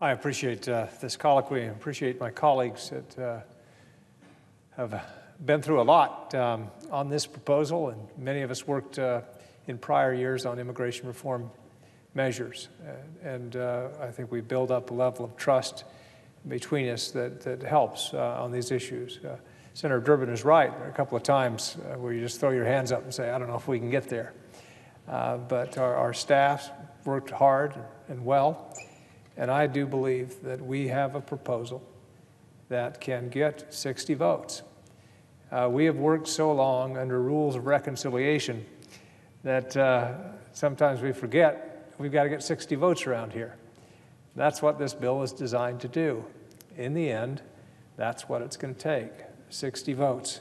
I appreciate this colloquy and appreciate my colleagues that have been through a lot on this proposal, and many of us worked in prior years on immigration reform measures. I think we build up a level of trust between us that helps on these issues. Senator Durbin is right. There are a couple of times where you just throw your hands up and say, I don't know if we can get there. But our staff worked hard and well, and I do believe that we have a proposal that can get 60 votes. We have worked so long under rules of reconciliation that sometimes we forget we've got to get 60 votes around here. That's what this bill is designed to do. In the end, that's what it's going to take, 60 votes.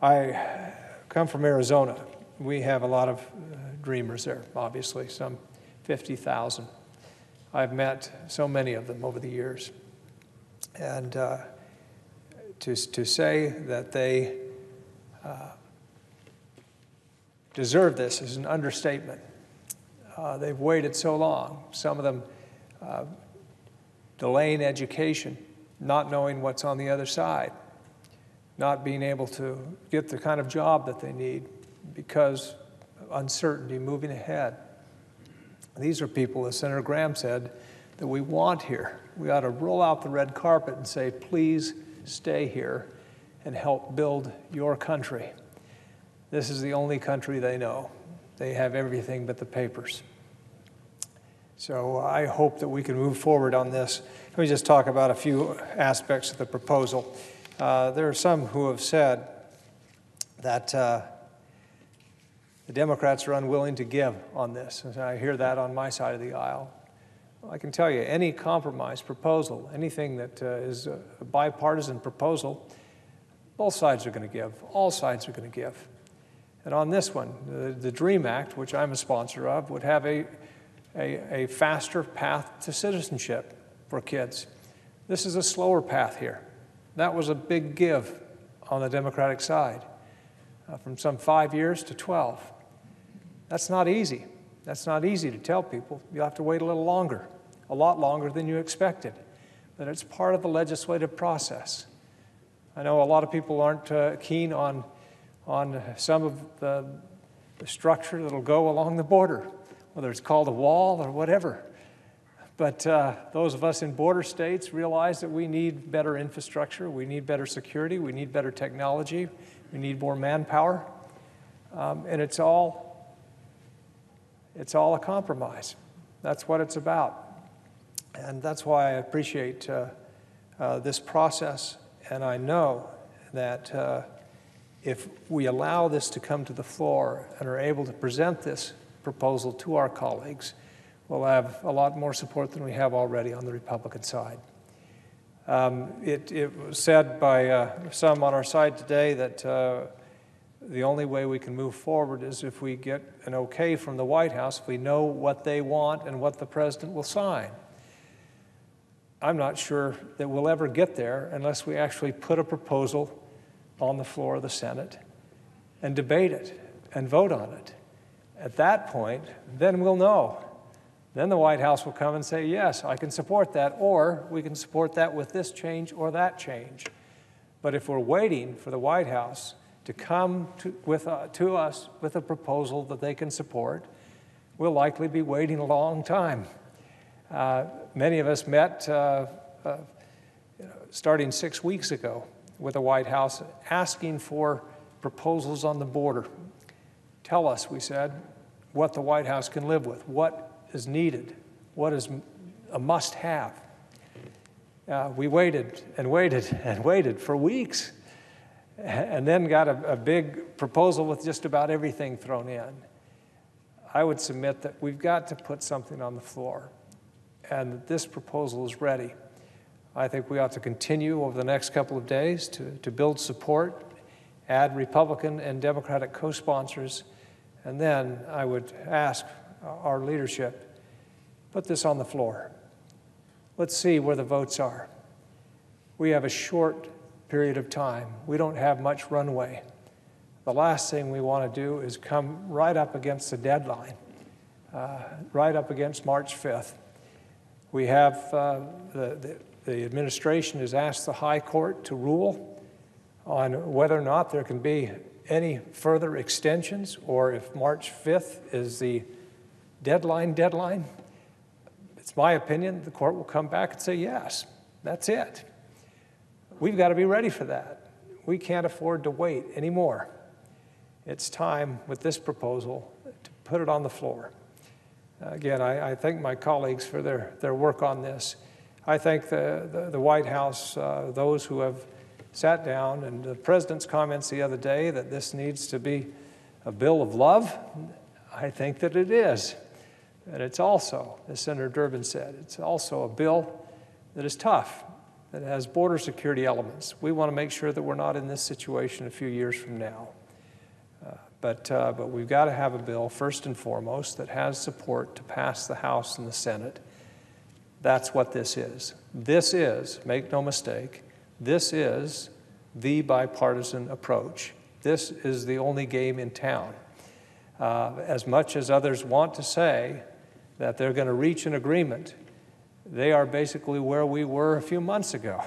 I come from Arizona. We have a lot of dreamers there, obviously, some 50,000. I've met so many of them over the years. And to say that they deserve this is an understatement. They've waited so long, some of them delaying education, not knowing what's on the other side, not being able to get the kind of job that they need because of uncertainty moving ahead. These are people, as Senator Graham said, that we want here. We ought to roll out the red carpet and say, please stay here and help build your country. This is the only country they know. They have everything but the papers. So I hope that we can move forward on this. Let me just talk about a few aspects of the proposal. There are some who have said that the Democrats are unwilling to give on this. And I hear that on my side of the aisle. Well, I can tell you, any compromise proposal, anything that is a bipartisan proposal, both sides are going to give. All sides are going to give. And on this one, the DREAM Act, which I'm a sponsor of, would have a faster path to citizenship for kids. This is a slower path here. That was a big give on the Democratic side, from some 5 years to 12. That's not easy. That's not easy to tell people. You have to wait a little longer, a lot longer than you expected. But it's part of the legislative process. I know a lot of people aren't keen on some of the structure that'll go along the border, whether it's called a wall or whatever. But those of us in border states realize that we need better infrastructure, we need better security, we need better technology, we need more manpower, and it's all a compromise. That's what it's about. And that's why I appreciate this process, and I know that if we allow this to come to the floor and are able to present this proposal to our colleagues, we'll have a lot more support than we have already on the Republican side. It was said by some on our side today that the only way we can move forward is if we get an okay from the White House, if we know what they want and what the president will sign. I'm not sure that we'll ever get there unless we actually put a proposal on the floor of the Senate and debate it and vote on it. At that point, then we'll know. Then the White House will come and say, yes, I can support that, or we can support that with this change or that change. But if we're waiting for the White House to come to us with a proposal that they can support, we'll likely be waiting a long time. Many of us met starting 6 weeks ago with the White House asking for proposals on the border. Tell us, we said, what the White House can live with, what is needed, what is a must-have. We waited and waited and waited for weeks, and then got a big proposal with just about everything thrown in. I would submit that we've got to put something on the floor, and that this proposal is ready. I think we ought to continue over the next couple of days to build support, add Republican and Democratic co-sponsors, and then I would ask our leadership, put this on the floor. Let's see where the votes are. We have a short period of time. We don't have much runway. The last thing we want to do is come right up against the deadline, right up against March 5th. We have the administration has asked the High Court to rule on whether or not there can be any further extensions, or if March 5th is the deadline. It's my opinion the court will come back and say, yes, that's it. We've got to be ready for that. We can't afford to wait anymore. It's time with this proposal to put it on the floor. Again, I thank my colleagues for their work on this. I thank the White House, those who have sat down, and the President's comments the other day that this needs to be a bill of love. I think that it is. And it's also, as Senator Durbin said, it's also a bill that is tough, that has border security elements. We want to make sure that we're not in this situation a few years from now. But we've got to have a bill, first and foremost, that has support to pass the House and the Senate. That's what this is. This is, make no mistake, this is the bipartisan approach. This is the only game in town. As much as others want to say that they're going to reach an agreement, they are basically where we were a few months ago.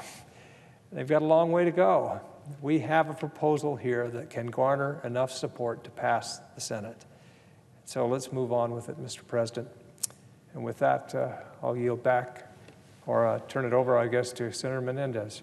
They've got a long way to go. We have a proposal here that can garner enough support to pass the Senate. So let's move on with it, Mr. President. And with that, I'll yield back, or turn it over, I guess, to Senator Menendez.